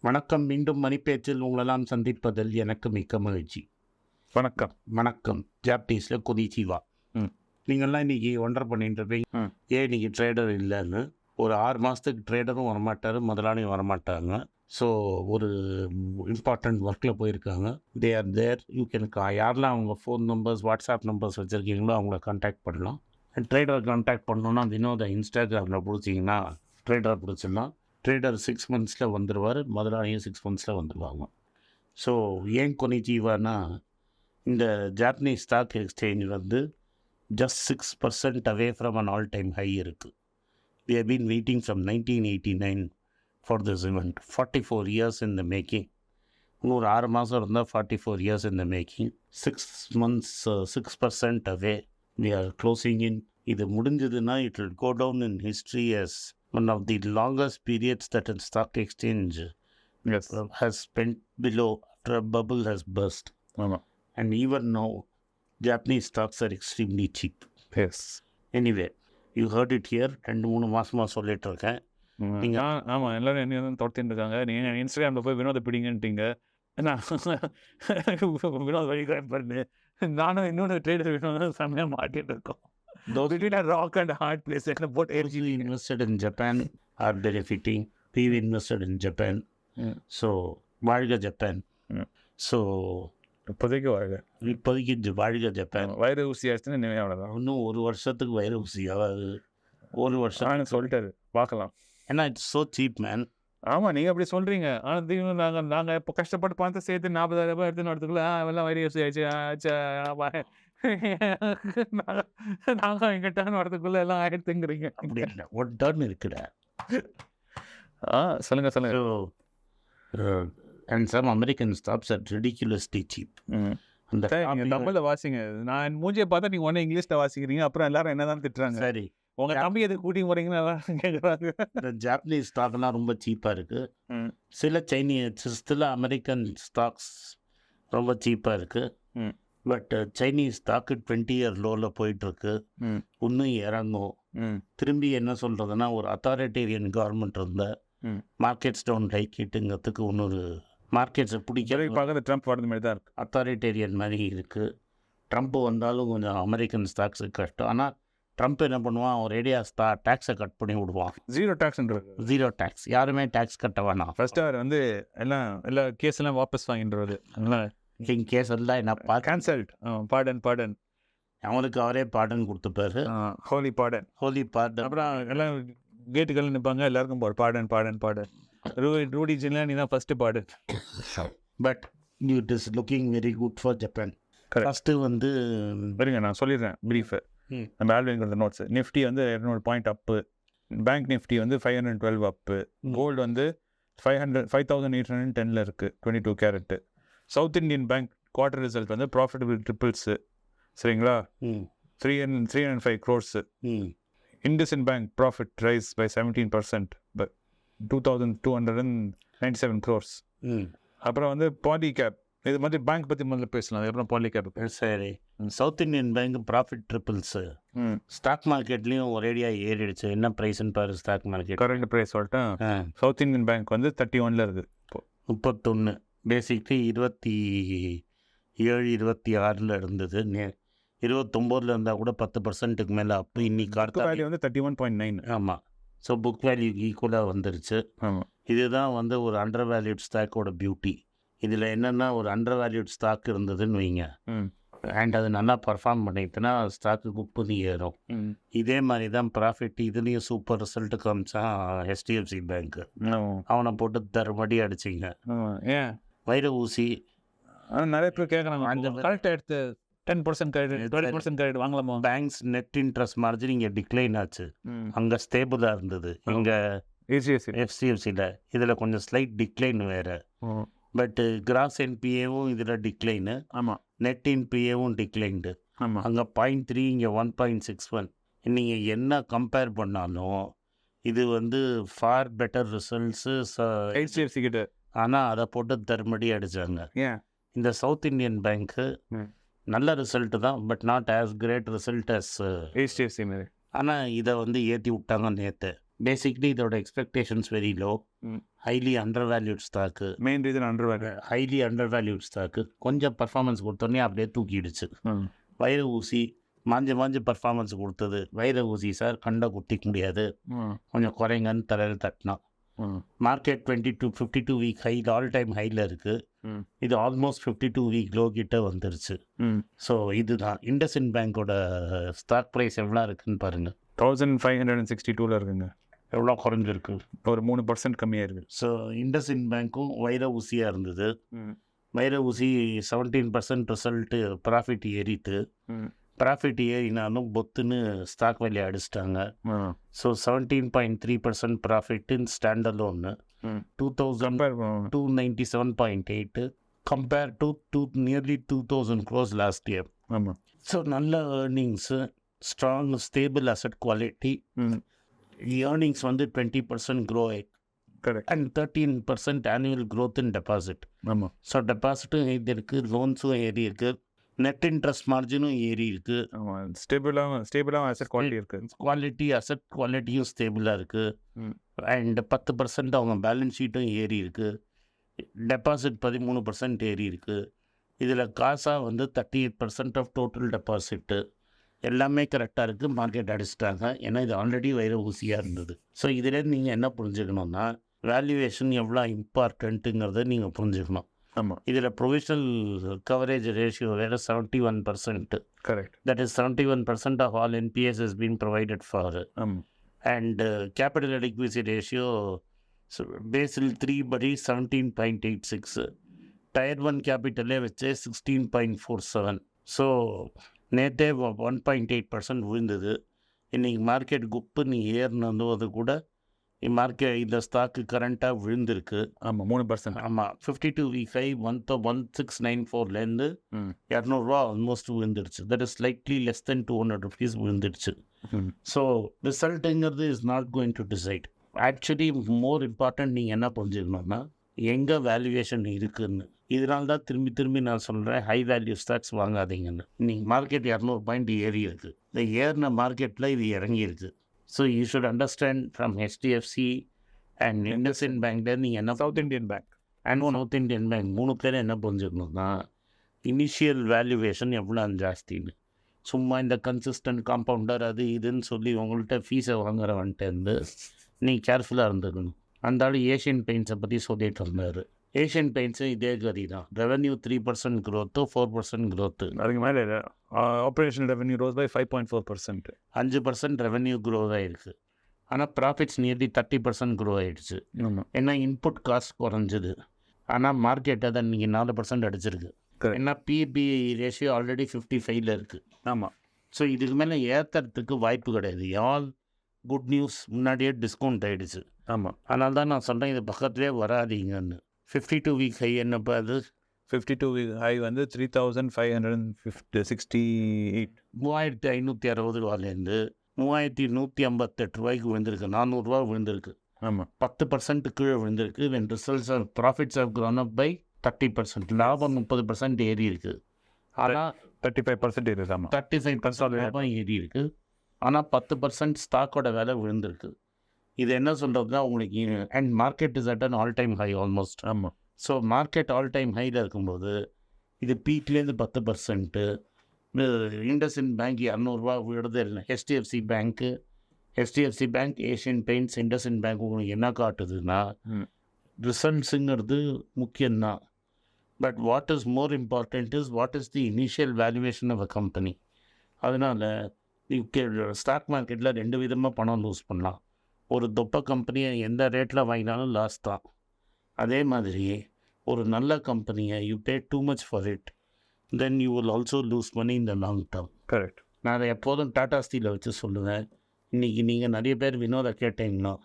வணக்கம். மீண்டும் மணிப்பேச்சில் உங்களெல்லாம் சந்திப்பதில் எனக்கு மிக்க மகிழ்ச்சி. வணக்கம். வணக்கம். ஜாப்பனீஸில் கொனிச்சிவா. நீங்கள்லாம் இன்றைக்கி ஒண்டர் பண்ணிட்டு இருப்பீங்க, ஏன் இன்றைக்கி ட்ரேடர் இல்லைன்னு. ஒரு 6 மாதத்துக்கு ட்ரேடரும் வரமாட்டார், முதலாளியும் வரமாட்டாங்க. ஸோ ஒரு இம்பார்ட்டண்ட் ஒர்க்கில் போயிருக்காங்க. They are there. You can யாரெல்லாம் அவங்க ஃபோன் நம்பர்ஸ், வாட்ஸ்அப் நம்பர்ஸ் வச்சுருக்கீங்களோ அவங்கள கான்டாக்ட் பண்ணலாம். ட்ரேடரை கான்டாக்ட் பண்ணணுன்னா வினோத இன்ஸ்டாகிராமில் பிடிச்சிங்கன்னா ட்ரேடரை பிடிச்சிடலாம். ட்ரேடர் 6 மந்த்ஸில் வந்துடுவார், முதலாளியும் 6 மந்த்ஸில் வந்துடுவாங்க. ஸோ ஏன் கொனிச்சிவானா, இந்த ஜாப்பனீஸ் ஸ்டாக் எக்ஸ்சேஞ்ச் வந்து just 6% away from an all time high இருக்குது. We have been waiting from 1989 for this event. 44 years in the making. இன்னொரு 6 மாதம் இருந்தால் 44 years in the making. 6 months 6% away. We are closing in. இது முடிஞ்சதுன்னா it will go down in history as one of the longest periods that a stock exchange has spent below after a bubble has burst. And even now, Japanese stocks are extremely cheap. Yes. Anyway, you heard it here. 2-3 மாதமாக சொல்லிட்டு இருக்கேன். நீங்கள் ஆமாம், எல்லோரும் என்ன தொடர்த்தின்னு இருக்காங்க. நீங்கள் இன்ஸ்டாகிராமில் போய் வினோத பிடிங்கன்ட்டீங்க. ஏன்னா வினோத் வழிகாட்டு பண்ணு, நானும் இன்னொன்று ட்ரேடர் வினோத செம்மையாக மாட்டிகிட்டு இருக்கோம். Between a rock and a hard place, and about LG invested in Japan are benefiting. PV invested in Japan. So, வாழ்க ஜப்பான். ஸோ இப்போதைக்கு வாழ்க ஜப்பான். வயிறு ஊசி ஆச்சுன்னா நினைவு அவ்வளோதான். இன்னும் 1 வருஷத்துக்கு வயிறு ஊசி ஆகாது. 1 வருஷம் சொல்லிட்டாரு, பார்க்கலாம். ஏன்னா இட்ஸ் ஸோ சீப் மேன். ஆமாம், நீங்கள் அப்படி சொல்கிறீங்க. ஆனால் நாங்கள் இப்போ கஷ்டப்பட்டு பணத்தை சேர்த்து 40,000 ரூபாய் எடுத்துன்னு வரதுக்குள்ள அவெல்லாம் வயிறு ஊசி ஆச்சு நாங்கள் எங்கிட்ட வரதுக்குள்ள எல்லாம் ஆயிடுத்துங்கிறீங்க. அப்படி இல்லை, ஒரு டர்ன் இருக்குடா. சொல்லுங்க. And some American stocks are ridiculously cheap. அந்த தமிழில் வாசிங்க. நான் மூஞ்சியை பார்த்தா நீங்கள் ஒன்று இங்கிலீஷில் வாசிக்கிறீங்க, அப்புறம் எல்லாரும் என்ன தான் திட்டுறாங்க. சரி, உங்கள் தம்பி எது கூட்டி போகிறீங்கன்னு எல்லாம் கேட்குறாங்க. இந்த ஜாப்பனீஸ் ஸ்டாக்லாம் ரொம்ப சீப்பாக இருக்குது. சில அமெரிக்கன் ஸ்டாக்ஸ் ரொம்ப சீப்பாக இருக்குது. பட் சைனீஸ் ஸ்டாக்கு 20-year லோவில் போயிட்டுருக்கு. இன்னும் இறங்கும். திரும்பி என்ன சொல்கிறதுனா, ஒரு அத்தாரிட்டேரியன் கவர்மெண்ட் இருந்தால் மார்க்கெட்ஸ் டவுன் லைக் இட்டுங்கிறதுக்கு இன்னொரு மார்க்கெட்ஸை பிடிக்கிறதுக்கு ட்ரம்ப் வரது மாதிரி தான் இருக்குது. அத்தாரிட்டேரியன் மாதிரி இருக்குது. ட்ரம்ப் வந்தாலும் கொஞ்சம் அமெரிக்கன் ஸ்டாக்ஸுக்கு கஷ்டம். ஆனால் ட்ரம்ப் என்ன பண்ணுவான், ஒரு ரேடியா டேக்ஸை கட் பண்ணி விடுவான். Zero tax. யாருமே டேக்ஸ் கட்ட வேணாம். ஃபர்ஸ்ட் அவர் வந்து எல்லா கேஸ்லாம் வாபஸ் வாங்கின்றது. கேஸ் எல்லாம் என்ன கேன்சல்ட், பாடன் அவனுக்கு அவரே பாடன் கொடுத்துப்பாரு. ஹோலி பாடன். அப்புறம் எல்லாம் கேட்டுகள் நிற்பாங்க, எல்லாருக்கும் பாடன். ரூடி ஜின்லாம் நீ தான் first Baden. But it is looking very good for Japan. First வந்து வருங்க, நான் சொல்லிடுறேன் ப்ரீஃபு. நம்ம ஆல்வேங்கிறது நோட்ஸ். நிஃப்டி வந்து 200 பாயிண்ட் அப்பு. பேங்க் நிஃப்டி வந்து 512 அப்பு. கோல்டு வந்து 5,810 இருக்குது, 22 carat. South Indian Bank quarter result வந்து ப்ராஃபிட்டபிள் ட்ரிபிள்ஸு. சரிங்களா? 305 crores. IndusInd Bank profit rise by 17%, but 2,297 crores. அப்புறம் வந்து பாலி கேப். இது மாதிரி பேங்க் பற்றி முதல்ல பேசலாம், அதுக்கப்புறம் பாலி கேப். சரி, South Indian Bank profit triples. Stock மார்க்கெட்லேயும் ஒரேடியாக ஏறிடுச்சு. என்ன ப்ரைஸ்ன்னு பாரு ஸ்டாக் மார்க்கெட். கரண்ட் ப்ரைஸ் சொல்லிட்டேன். சவுத் இண்டியன் பேங்க் வந்து 31 இருக்குது, இப்போ 31. பேசிக்லி 27, 26 இருந்தது. 29 இருந்தால் கூட 10% மேலே அப்பு. இன்னைக்கு வேல்யூ வந்து 31.9. ஆமாம். ஸோ புக் வேல்யூ ஈக்குவலாக வந்துருச்சு. இதுதான் வந்து ஒரு அண்டர் வேல்யூட் ஸ்டாக்கோட பியூட்டி. இதில் என்னென்னா, ஒரு அண்டர் வேல்யூட் ஸ்டாக் இருந்ததுன்னு வைங்க, அண்ட் அது நல்லா பர்ஃபார்ம் பண்ணிட்டுனா ஸ்டாக்கு குப்புன்னு ஏறும். இதே மாதிரி தான் ப்ராஃபிட். இதுலேயும் சூப்பர் ரிசல்ட்டு காமிச்சான் HDFC பேங்க்கு. அவனை போட்டு தருமடி அடிச்சிங்க. ஏன் வைர ஊசி. நிறைய பேர் கேட்குறாங்க, அந்த கரெக்டாக எடுத்து 10% கிரெடிட் 20% கிரெடிட் வாங்கலாமா? பேங்க்ஸ் நெட் இன்ட்ரெஸ்ட் மார்ஜின் இங்கே டிக்ளைன் ஆச்சு. அங்கே ஸ்டேபிளாக இருந்தது. இங்கே HDFCயில் இதில் கொஞ்சம் ஸ்லைட் டிக்ளைன் வேறு. பட் கிராஸ் என்பிஏவும் இதில் டிக்ளைனு. ஆமாம். நெட் என்பிஏவும் டிக்ளைன்டு. ஆமாம். அங்கே 0.3, இங்கே 1.61. நீங்கள் என்ன கம்பேர் பண்ணாலும் இது வந்து ஃபார் பெட்டர் ரிசல்ட்ஸு HDFC கிட்ட. ஆனால் அதை போட்டு தருமடி அடித்தாங்க. இந்த சவுத் இண்டியன் பேங்க்கு நல்ல ரிசல்ட்டு தான், but not as great result as HDFC மாதிரி. ஆனால் இதை வந்து ஏற்றி விட்டாங்க நேற்று. பேசிக்லி இதோட expectations very low. Highly under valued stock, main reason under value. Highly under valued stock கொஞ்சம் பர்ஃபார்மன்ஸ் கொடுத்தோடனே அப்படியே தூக்கிடுச்சு. வைர ஊசி மாஞ்சி பர்ஃபார்மன்ஸ் கொடுத்தது. வைர ஊசி சார் கண்டை குத்திக்க முடியாது, கொஞ்சம் குறைங்கன்னு தலையில் தட்டினா. Market 52 week high all time ஹையில் இருக்குது. இது ஆல்மோஸ்ட் 52 வீக் லோ கிட்ட வந்துருச்சு. ஸோ இதுதான் இண்டஸ்இண்ட் பேங்கோட ஸ்டாக் ப்ரைஸ் எவ்வளோ இருக்குன்னு பாருங்கள். 1562 இருக்குங்க. எவ்வளோ குறைஞ்சிருக்கு, ஒரு 3% கம்மியாக இருக்குது. ஸோ இண்டஸ்இண்ட் பேங்க்கும் வைர ஊசியாக இருந்தது. வைர ஊசி 17% ரிசல்ட்டு ப்ராஃபிட் ஏறிட்டு, ப்ராஃபிட் ஏறினாலும் பொத்துன்னு ஸ்டாக் வேல்யூ அடிச்சிட்டாங்க. ஸோ 17.3% ப்ராஃபிட் இன் ஸ்டாண்டர்ட் ஒன்று 2297.8 compare to nearly 2000 crores last year. ஆமாம். ஸோ நல்ல earnings, strong stable asset quality. Earnings வந்து 20% grow correct and 13% annual growth in deposit. ஆமாம். ஸோ டெபாசிட்டும் ஏறி இருக்குது, லோன்ஸும் ஏறி இருக்குது, நெட் இன்ட்ரெஸ்ட் மார்ஜினும் ஏறி இருக்குது. ஆமாம். ஸ்டேபிளாக அசட் குவாலிட்டி இருக்குது. அசட் குவாலிட்டியும் ஸ்டேபிளாக இருக்குது. அண்ட் 10% அவங்க பேலன்ஸ் ஷீட்டும் ஏறி இருக்குது. டெபாசிட் 13% ஏறி இருக்குது. இதில் காசாக வந்து 38% ஆஃப் டோட்டல் டெபாசிட்டு. எல்லாமே கரெக்டாக இருக்குது. மார்க்கெட் அடிச்சிட்டாங்க, ஏன்னா இது ஆல்ரெடி வைர ஊசியாக இருந்தது. ஸோ இதில் நீங்கள் என்ன புரிஞ்சுக்கணுன்னா, வேல்யூவேஷன் எவ்வளோ இம்பார்ட்டண்ட்டுங்கிறத நீங்கள் புரிஞ்சுக்கணும். ஆமாம். இதில் ப்ரொவிஷனல் கவரேஜ் ரேஷியோ வேறு 71%. Correct. That is 71% of all NPS has been provided for. ஆமாம். And capital adequacy ratio Basel 3 படி 17.86. டயர் 1 கேபிட்டலே வச்சு 16.47. ஸோ நேற்றே 1.8% விழுந்தது. இன்றைக்கி மார்க்கெட் குப்புன்னு ஏறினது கூட இந்த ஸ்டாக்கு கரண்ட்டாக விழுந்திருக்கு. ஆமாம், 3%. ஆமாம், 52 வீக் ஹை 1694லேருந்து 200 ஆல்மோஸ்ட் விழுந்துருச்சு. That is slightly less than 200 rupees விழுந்துருச்சு. ஸோ ரிசல்ட்டுங்கிறது is not going to decide. Actually more important நீங்கள் என்ன புரிஞ்சுக்கணுன்னா, எங்கே வேல்யூவேஷன் இருக்குதுன்னு. இதனால தான் திரும்பி நான் சொல்கிறேன், ஹை வேல்யூ ஸ்டாக்ஸ் வாங்காதீங்கன்னு. நீங்கள் மார்க்கெட் 200 பாயிண்ட் ஏறி இருக்குது. இந்த ஏறின மார்க்கெட்டில் இது இறங்கியிருக்கு. So you should understand from HDFC and IndusInd பேங்க்லேருந்து நீங்கள் என்ன South Indian Bank and South Indian Bank 3 பேரும் என்ன புரிஞ்சுக்கணும்னா, இனிஷியல் வேல்யூவேஷன் எவ்வளோ ஜாஸ்தின்னு. சும்மா இந்த கன்சிஸ்டன்ட் காம்பவுண்டர் அது இதுன்னு சொல்லி உங்கள்கிட்ட ஃபீஸை வாங்குறவன்ட்டு நீ கேர்ஃபுல்லாக இருந்துக்கணும். அந்த ஆள் ஏஷியன் பெயிண்ட்ஸை பற்றி சொல்லிட்டு இருந்தார். ஏஷியன் பெயிண்ட்ஸும் இதே கதி தான். Revenue 3% growth, 4% growth. அதுக்கு மேலே operational revenue rose by 5.4%. 5% revenue grow ஆகிருக்கு. ஆனால் ப்ராஃபிட்ஸ் நியர்லி 30% க்ரோ ஆகிடுச்சு. ஏன்னா இன்புட் காஸ்ட் குறைஞ்சிது. ஆனால் மார்க்கெட் அதை நீங்கள் 4% அடிச்சிருக்கு. ஏன்னா PB ரேஷியோ ஆல்ரெடி 55ல் இருக்குது. ஆமாம். ஸோ இதுக்கு மேலே ஏற்றுறதுக்கு வாய்ப்பு கிடையாது. ஆல் குட் நியூஸ் முன்னாடியே டிஸ்கவுண்ட் ஆகிடுச்சு. ஆமாம். அதனால தான் நான் சொல்கிறேன், இது பக்கத்துலேயே வராதிங்கன்னு. 52 வீக் ஹை என்னப்போ அது? 52 வீக் ஹை வந்து 3568. 3560 ரூபாலேருந்து 3158 ரூபாய்க்கு விழுந்திருக்கு. 400 ரூபா விழுந்திருக்கு. ஆமாம். 10% கீழே விழுந்திருக்கு. When results are profits of grown up by 30%. லாபம் 30% ஏறி இருக்குது. ஆனால் 35% இருக்குது. ஆமாம், 35% லாபம் ஏறி இருக்குது. ஆனால் 10% ஸ்டாக்கோட விலை விழுந்திருக்கு. இது என்ன சொல்கிறதுனா உங்களுக்கு, and market is at an all time high almost. ஆமாம். ஸோ மார்க்கெட் ஆல் டைம் ஹையில் இருக்கும்போது இது பீக்லேருந்து 10%. இண்டஸ்இண்ட் பேங்க் 200 ரூபா விழுறது இல்லை. HDFC bank, Asian Paints, IndusInd Bank உங்களுக்கு என்ன காட்டுதுன்னா, ரிசல்ட்ஸுங்கிறது முக்கியம்தான். But what is more important is what is the initial valuation of a company. அதனால் ஸ்டாக் மார்க்கெட்டில் 2 விதமாக பணம் லூஸ் பண்ணலாம். ஒரு தொப்பை கம்பெனியை எந்த ரேட்டில் வாங்கினாலும் லாஸ் தான். அதே மாதிரி ஒரு நல்ல கம்பெனியை you pay too much for it, then you will also lose money in the long term. Correct. நான் அதை எப்போதும் டாடா ஸ்டீலை வச்சு சொல்லுவேன். இன்றைக்கி நீங்கள் நிறைய பேர் வினோதை கேட்டீங்கன்னா,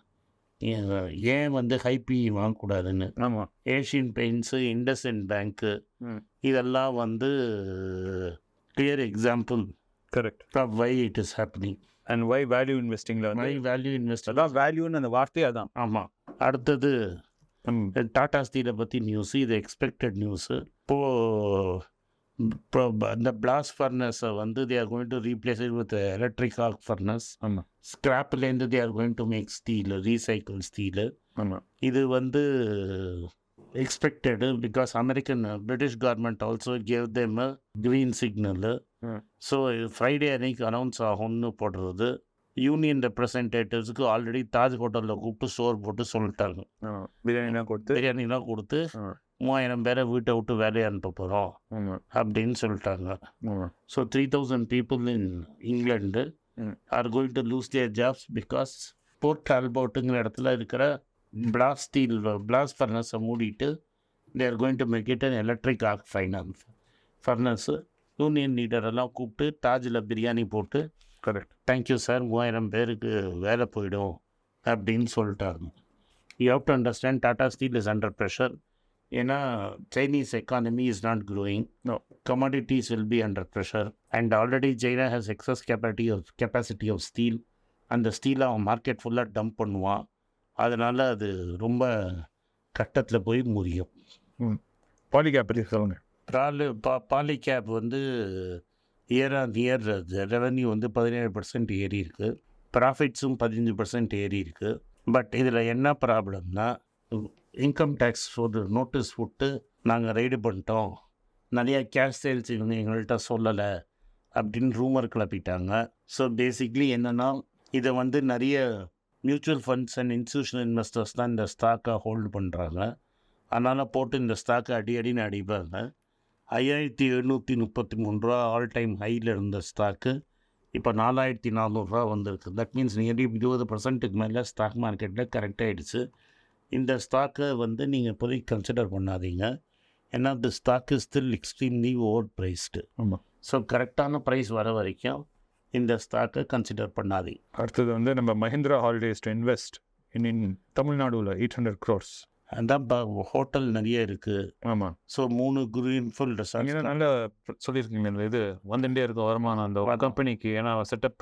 ஏன் வந்து ஹைபி வாங்கக்கூடாதுன்னு. ஆமாம். ஏஷியன் பெயிண்ட்ஸு, இண்டஸ்இண்ட் பேங்க்கு இதெல்லாம் வந்து clear example. Correct. Why it is happening and why value இன்வெஸ்டிங்கில் வை வேல்யூ இன்வெஸ்ட் அதான் வேல்யூன்னு அந்த வார்த்தையே அதான். ஆமாம். அடுத்தது டாடா ஸ்டீலை பற்றி நியூஸு. இது எக்ஸ்பெக்டட் நியூஸு. இப்போது இந்த பிளாஸ்ட் ஃபர்னஸை வந்து they are going to replace it with electric arc furnace. ஆமாம் ஸ்கிராப்லேருந்து they are going to make steel, recycle steel. ஆமாம் இது வந்து expected because British government also gave them a green signal. So Friday அன்னைக்கு announce ஆகும்னு போடுறது. Union ரெப்ரசன்டேட்டிவ்ஸுக்கு already Taj ஹோட்டலில் கூப்பிட்டு சோறு போட்டு சொல்லிட்டாங்க. பிரியாணிலாம் கொடுத்து 3000 பேரை வீட்டை விட்டு வேலையை அனுப்ப போகிறோம் அப்படின்னு சொல்லிட்டாங்க. So 3000 people in England are going to lose their jobs because Port ஆல்பர்ட்டுங்கிற இடத்துல இருக்கிற பிளாஸ்ட் ஃபர்னஸை மூடிட்டு they are going to make it an electric arc furnace. Union லீடரெல்லாம் கூப்பிட்டு தாஜில் பிரியாணி போட்டு கரெக்ட் தேங்க்யூ சார் 3000 பேருக்கு வேலை போயிடும் அப்படின்னு சொல்லிட்டாங்க. You have to understand Tata Steel is under pressure. ஏன்னா Chinese economy is not growing. Commodities will be under pressure and already China has excess capacity of steel. அந்த ஸ்டீலை அவன் மார்க்கெட் ஃபுல்லாக டம்ப் பண்ணுவான். அதனால் அது ரொம்ப கட்டத்தில் போய் முடியும். பாலிகேப் பற்றி சொல்லுங்கள். பாலிகேப் வந்து இயர் ஆன் இயர் ரெவன்யூ வந்து 17% ஏறி இருக்குது, ப்ராஃபிட்ஸும் 15% ஏறி இருக்குது. பட் இதில் என்ன ப்ராப்ளம்னா இன்கம் டேக்ஸ் ஒரு நோட்டீஸ் விட்டு நாங்கள் ரைடு பண்ணிட்டோம், நிறையா கேஷ் சேல்ஸ் இவங்க எங்கள்கிட்ட சொல்லலை அப்படின்னு ரூமர் கிளப்பிட்டாங்க. ஸோ பேசிக்லி என்னென்னா இதை வந்து நிறைய mutual funds and institutional investors தான் இந்த ஸ்டாக்கை ஹோல்டு பண்ணுறாங்க. அதனால் போட்டு இந்த ஸ்டாக்கை அடின்னு அடிப்பாங்க. 5733 ரூபா ஆல் டைம் ஹையில் இருந்த ஸ்டாக்கு இப்போ 4400 ரூபா வந்திருக்கு. தட் மீன்ஸ் நியர்லி 20%க்கு மேலே ஸ்டாக் மார்க்கெட்டில் கரெக்டாகிடுச்சு. இந்த ஸ்டாக்கை வந்து நீங்கள் இப்போதைக்கு கன்சிடர் பண்ணாதீங்க. ஏன்னா இந்த stock is still extremely over priced. ஆமாம். ஸோ கரெக்டான ப்ரைஸ் வர வரைக்கும் இந்த ஸ்டாக்கை கன்சிடர் பண்ணாதீங்க. அடுத்தது வந்து நம்ம Mahindra holidays to invest in தமிழ்நாடுல 800 crores. அதான் ஹோட்டல் நிறைய இருக்குது. ஆமாம். ஸோ 3 greenfield resorts நல்லா சொல்லியிருக்கீங்க. இது வந்துட்டே இருக்க வருமானம் அந்த கம்பெனிக்கு. ஏன்னா செட்டப்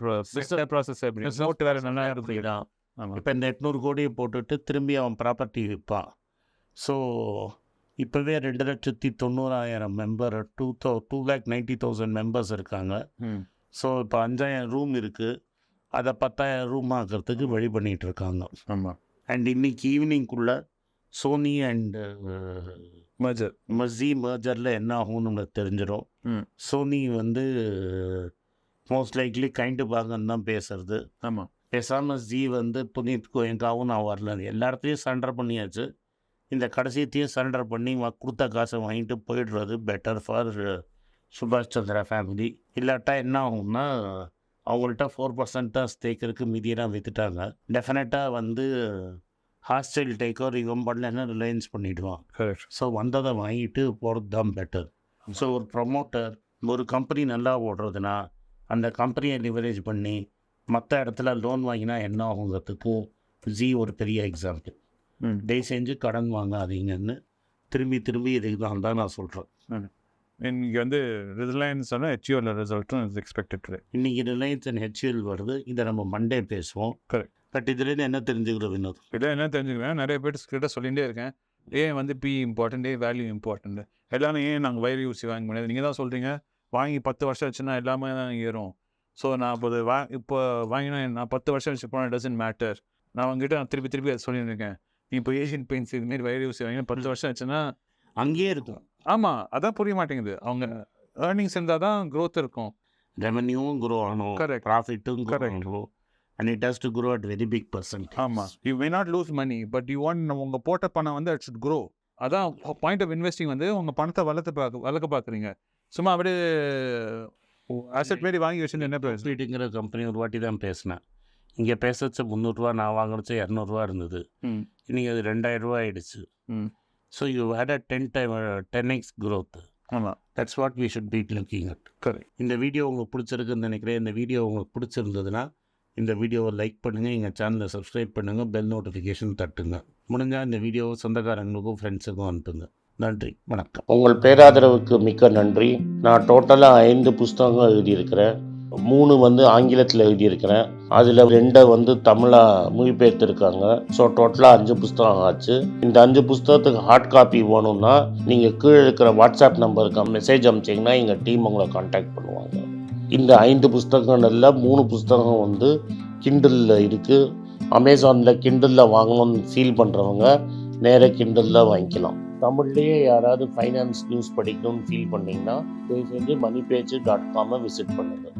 ப்ராசஸ் எப்படி போட்டு வேறு நல்லா இருக்குதான். ஆமாம். இப்போ இந்த 800 கோடியை போட்டுட்டு திரும்பி அவன் ப்ராப்பர்ட்டி விற்பான். ஸோ இப்போவே 2,90,000 மெம்பர் 2,90,000 மெம்பர்ஸ் இருக்காங்க. ஸோ இப்போ 5000 ரூம் இருக்குது, அதை 10,000 ரூம் ஆக்கிறதுக்கு வழி பண்ணிகிட்ருக்காங்க. ஆமாம். அண்ட் இன்னைக்கு ஈவினிங்குள்ளே சோனி அண்ட் மர்ஜரில் என்ன ஆகும்னு நம்மளுக்கு தெரிஞ்சிடும். சோனி வந்து மோஸ்ட் லைக்லி கைண்டு பாகன்னு தான் பேசுறது. ஆமாம். பேசாமல் வந்து புனித் கோயங்காவும் நான் வரல, எல்லா இடத்தையும் சரண்டர் பண்ணியாச்சு. இந்த கடைசியத்தையும் சரண்டர் பண்ணி கொடுத்த காசை வாங்கிட்டு போயிடுறது பெட்டர் ஃபார் சுபாஷ் சந்திரா ஃபேமிலி. இல்லாட்டா என்ன ஆகும்னா அவங்கள்ட்ட 4% தான் ஸ்டேக் இருக்குது, மீதியெல்லாம் விற்றுட்டாங்க. டெஃபினட்டாக வந்து ஹாஸ்டைல் டேக்கர் இவன் பண்ணலன்னா ரிலையன்ஸ் பண்ணிவிடுவான். ஸோ வந்ததை வாங்கிட்டு போகிறது தான் பெட்டர். ஸோ ஒரு ப்ரொமோட்டர் ஒரு கம்பெனி நல்லா ஓடுறதுனா அந்த கம்பெனியை லிவரேஜ் பண்ணி மற்ற இடத்துல லோன் வாங்கினா என்ன ஆகுங்கிறதுக்கு ஒரு பெரிய எக்ஸாம்பிள். தயவு செஞ்சு கடன் வாங்காதீங்கன்னு திரும்பி இதுக்கு தான் நான் சொல்கிறேன். இங்கே வந்து ரிலையன்ஸ் ஹெச்யூஎல் ரிசல்ட்டும் இஸ் எக்ஸ்பெக்டட். இன்றைக்கி ரிலையன்ஸ் அண்ட் ஹெச்யூஎல் வருது, இதை நம்ம மண்டே பேசுவோம். கரெக்ட். பட் இதுலேருந்து என்ன தெரிஞ்சுக்கிறோம் வினோத்? இதை என்ன தெரிஞ்சுக்கிறேன், நிறைய பேர் கிட்ட சொல்லிகிட்டே இருக்கேன், ஏன் வந்து பி இம்பார்ட்டன்ட், வேல்யூ இம்பார்ட்டன்ட். எல்லாமே ஏன் நாங்கள் வைர யூசி வாங்க முடியாது, நீங்கள் தான் சொல்கிறீங்க வாங்கி 10 வருஷம் ஆச்சுன்னா எல்லாமே தான் ஏறும். ஸோ நான் இப்போ வாங்கினா நான் 10 வருஷம் வச்சு போனால் டசன்ட் மேட்டர். நான் அவங்ககிட்ட திருப்பி அதை சொல்லியிருக்கேன். நீ இப்போ ஏஷியன் பெயிண்ட்ஸ் இதுமாரி வைர யூசி வாங்கினா 10 வருஷம் ஆச்சுன்னா அங்கேயே இருக்கும். ஆமாம், அதான் புரிய மாட்டேங்குது. அவங்க ஏர்னிங்ஸ் இருந்தால் தான் க்ரோத் இருக்கும், ரெவன்யூவும் க்ரோ ஆகணும், கரெக்ட், ப்ராஃபிட்டும் correct, and it has to grow at very big percentage. ஆமாம். you may not lose money but you want உங்கள் போட்ட பணம் வந்து it should grow. அதான் பாயிண்ட் ஆஃப் இன்வெஸ்டிங். வந்து உங்கள் பணத்தை வளர்க்க பார்க்குறீங்க, சும்மா அப்படியே அசெட் மாரி வாங்கி வச்சுன்னு என்ன ஸ்வீட்டுங்கிற கம்பெனி ஒரு வாட்டி தான் பேசினேன். இங்கே பேசச்சு 300 ரூபா, நான் வாங்கினச்சு 200 ரூபா இருந்தது. இன்றைக்கி அது 2000 ரூபா ஆகிடுச்சு. So you had a 10x growth. ஆமாம். That's what we should be looking at. Correct. இந்த வீடியோ உங்களுக்கு பிடிச்சிருக்குன்னு நினைக்கிறேன். இந்த வீடியோ உங்களுக்கு பிடிச்சிருந்ததுன்னா இந்த வீடியோவை லைக் பண்ணுங்கள், எங்கள் சேனலை சப்ஸ்கிரைப் பண்ணுங்கள், பெல் நோட்டிஃபிகேஷன் தட்டுங்க. முடிஞ்சால் இந்த வீடியோவை சொந்தக்காரங்களுக்கும் ஃப்ரெண்ட்ஸுக்கும் அனுப்புங்க. நன்றி, வணக்கம். உங்கள் பேராதரவுக்கு மிக்க நன்றி. நான் டோட்டலாக 5 புஸ்தகங்கள் எழுதியிருக்கிறேன். 3 வந்து ஆங்கிலத்தில் எழுதியிருக்கிறேன். அதில் 2 வந்து தமிழாக மொழிபெயர்த்துருக்காங்க. ஸோ டோட்டலாக 5 புஸ்தகம் ஆச்சு. இந்த 5 புஸ்தகத்துக்கு ஹார்ட் காப்பி வேணும்னா நீங்கள் கீழே இருக்கிற வாட்ஸ்அப் நம்பருக்கு மெசேஜ் அனுப்பிச்சிங்கன்னா எங்கள் டீம் உங்களை கான்டாக்ட் பண்ணுவாங்க. இந்த 5 புஸ்தகங்களில் 3 புஸ்தகம் வந்து கிண்டலில் இருக்குது. அமேசானில் கிண்டலில் வாங்கணும்னு ஃபீல் பண்ணுறவங்க நேராக கிண்டலில் வாங்கிக்கலாம். தமிழ்லேயே யாராவது ஃபைனான்ஸ் நியூஸ் படிக்கணும்னு ஃபீல் பண்ணிங்கன்னா தயவுசெஞ்சு moneypage.com விசிட் பண்ணுங்கள்.